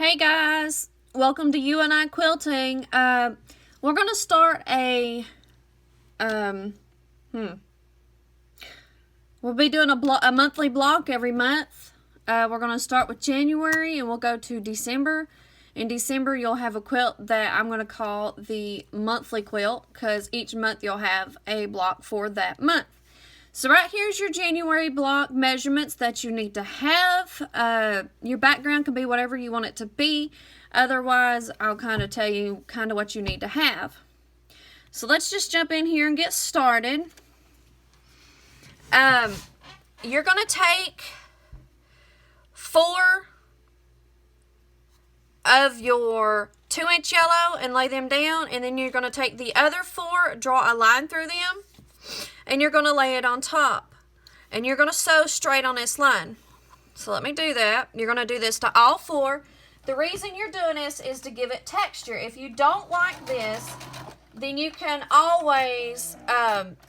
Hey guys, welcome to You and I Quilting. We're gonna start we'll be doing a monthly block every month. We're gonna start with January and we'll go to December. In December, you'll have a quilt that I'm gonna call the monthly quilt because each month you'll have a block for that month. So right here's your January block measurements that you need to have. Your background can be whatever you want it to be. Otherwise, I'll kind of tell you what you need to have. So let's just jump in here and get started. You're going to take 4 of your 2-inch yellow and lay them down, and then you're going to take the other 4, draw a line through them, and you're going to lay it on top. And you're going to sew straight on this line. So let me do that. You're going to do this to all 4. The reason you're doing this is to give it texture. If you don't like this, then you can always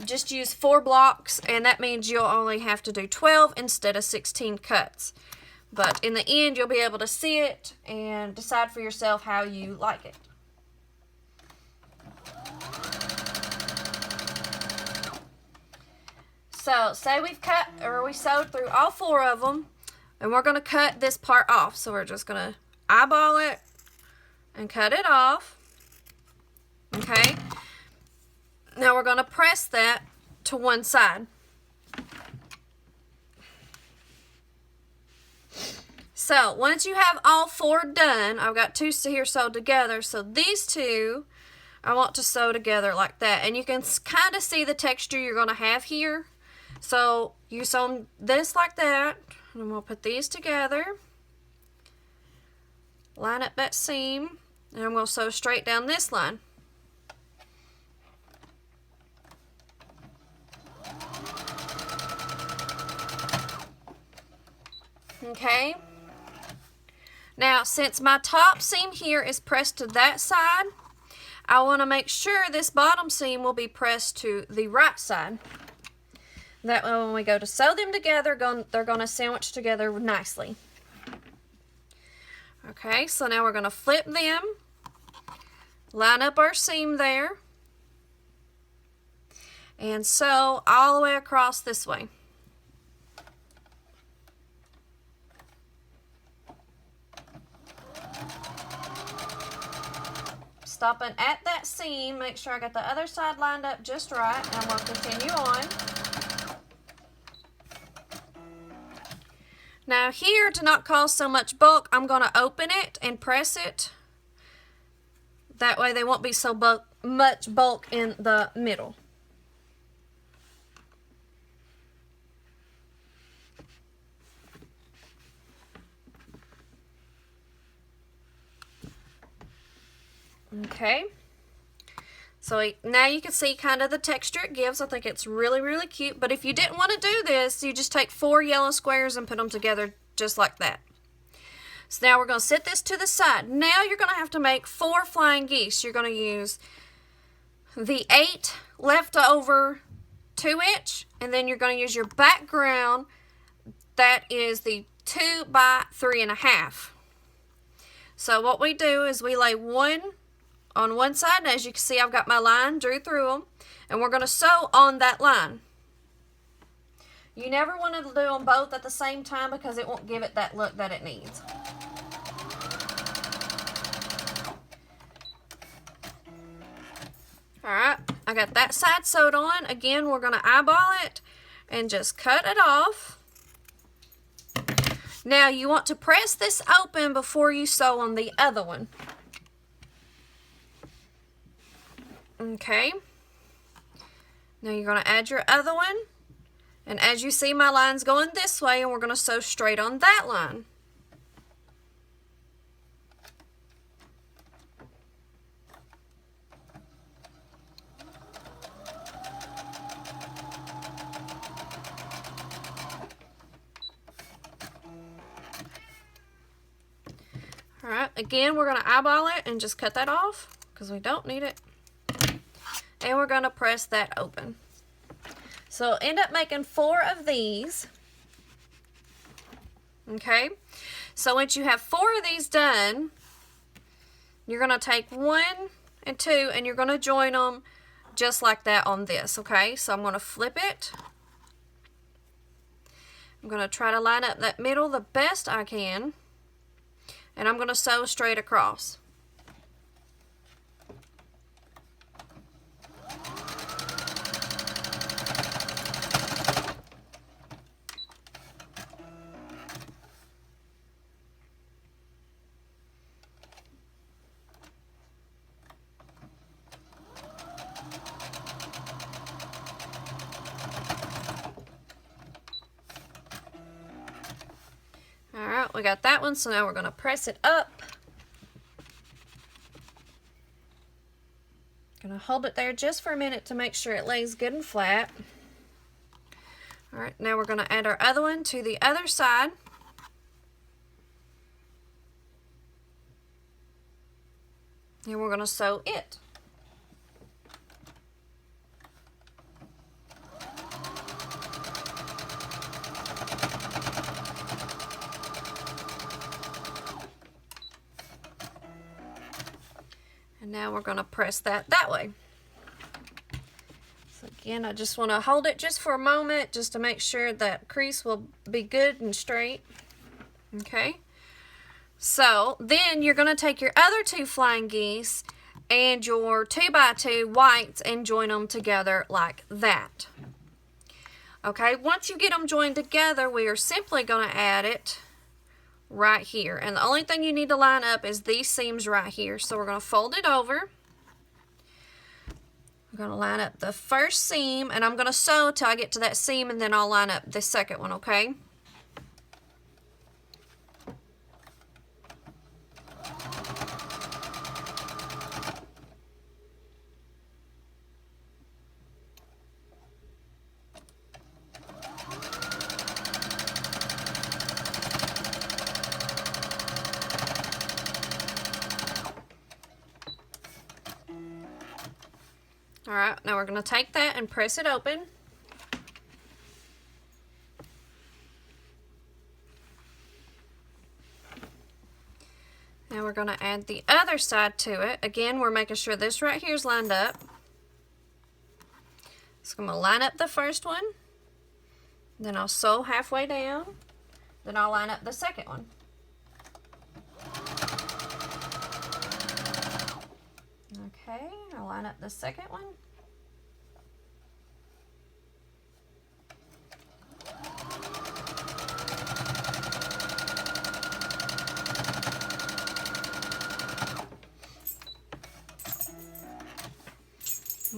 just use 4 blocks, and that means you'll only have to do 12 instead of 16 cuts. But in the end, you'll be able to see it and decide for yourself how you like it. So, say we sewed through all 4 of them, and we're going to cut this part off. So, we're just going to eyeball it and cut it off. Okay? Now, we're going to press that to one side. So, once you have all 4 done, I've got 2 here sewed together. So, these 2, I want to sew together like that. And you can kind of see the texture you're going to have here. So you sew this like that, and we'll put these together, line up that seam, and I'm going to sew straight down this line. Okay. Now, since my top seam here is pressed to that side, I want to make sure this bottom seam will be pressed to the right side. That way when we go to sew them together, they're going to sandwich together nicely. Okay, so now we're going to flip them, line up our seam there, and sew all the way across this way. Stopping at that seam, make sure I got the other side lined up just right, and we'll continue on. Now here, to not cause so much bulk, I'm going to open it and press it. That way there won't be so much bulk in the middle. Okay. So now you can see kind of the texture it gives. I think it's really, really cute. But if you didn't want to do this, you just take 4 yellow squares and put them together just like that. So now we're going to set this to the side. Now you're going to have to make 4 flying geese. You're going to use the 8 leftover 2-inch, and then you're going to use your background. That is the 2 by 3.5. So what we do is we lay 1 on one side, and as you can see, I've got my line drew through them, and we're going to sew on that line. You never want to do them both at the same time because it won't give it that look that it needs. Alright, I got that side sewed on. Again, we're going to eyeball it and just cut it off. Now, you want to press this open before you sew on the other one. Okay. Now you're going to add your other one. And as you see, my line's going this way, and we're going to sew straight on that line. Alright, again, we're going to eyeball it and just cut that off because we don't need it. And we're going to press that open. So end up making 4 of these. Okay, So once you have 4 of these done, you're going to take 1 and 2 and you're going to join them just like that on this, okay? So I'm going to flip it. I'm going to try to line up that middle the best I can, and I'm going to sew straight across. Alright, we got that one, so now we're going to press it up. Going to hold it there just for a minute to make sure it lays good and flat. Alright, now we're going to add our other one to the other side. And we're going to sew it. And now we're going to press that way. So again, I just want to hold it just for a moment just to make sure that crease will be good and straight. Okay. So then you're going to take your other 2 flying geese and your 2x2 whites and join them together like that. Okay, once you get them joined together, we are simply going to add it right here. And the only thing you need to line up is these seams right here. So we're going to fold it over. I'm going to line up the first seam, and I'm going to sew till I get to that seam, and then I'll line up the second one, okay? Alright, now we're going to take that and press it open. Now we're going to add the other side to it. Again, we're making sure this right here is lined up. So I'm going to line up the first one. Then I'll sew halfway down. Then I'll line up the second one. Okay, I'll line up the second one.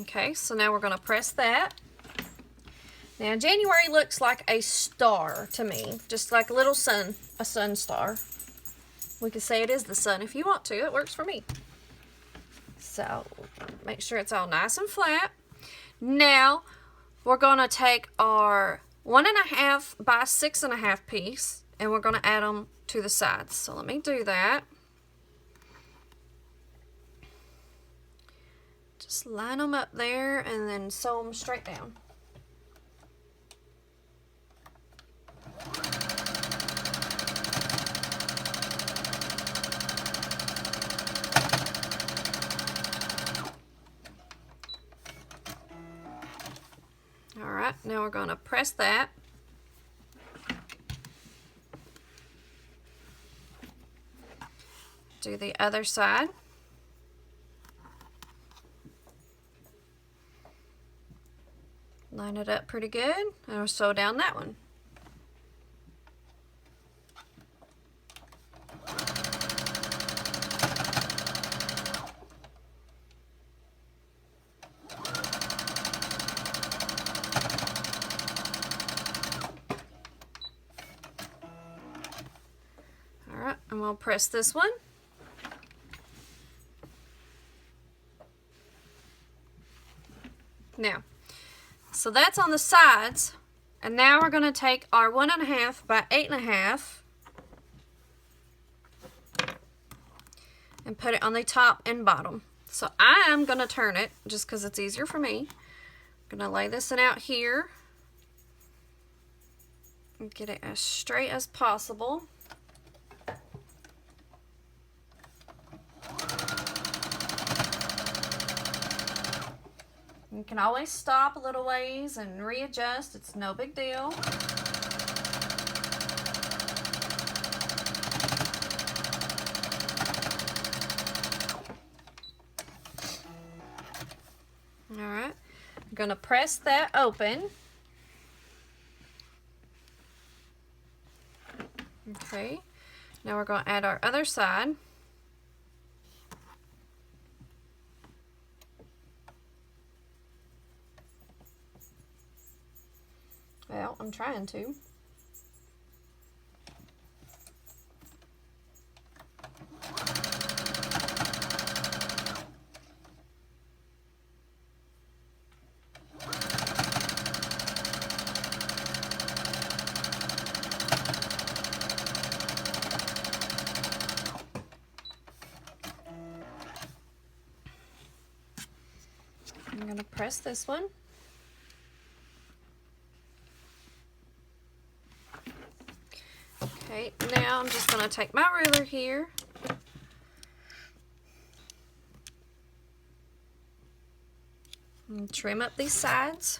Okay, so now we're going to press that. Now January looks like a star to me, just like a little sun, a sun star. We could say it is the sun if you want to, it works for me. So make sure it's all nice and flat. Now we're going to take our 1.5 by 6.5 piece and we're going to add them to the sides. So let me do that. Just line them up there and then sew them straight down. Alright, now we're going to press that. Do the other side. Line it up pretty good, and we'll sew down that one. Alright, and we'll press this one. Now, so that's on the sides, and now we're going to take our 1.5 by 8.5 and put it on the top and bottom. So I am going to turn it just because it's easier for me. I'm going to lay this one out here and get it as straight as possible. can always stop a little ways and readjust. It's no big deal. Alright, I'm going to press that open. Okay, now we're going to add our other side. Well, I'm trying to. I'm going to press this one. Okay, now I'm just going to take my ruler here and trim up these sides.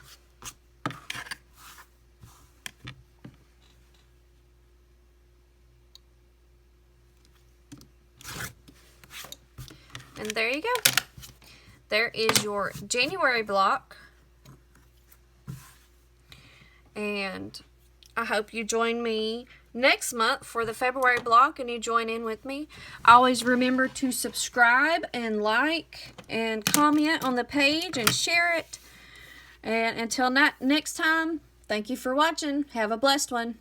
And there you go. There is your January block. And I hope you join me next month for the February block and you join in with me. Always remember to subscribe and like and comment on the page and share it. And until next time, thank you for watching. Have a blessed one.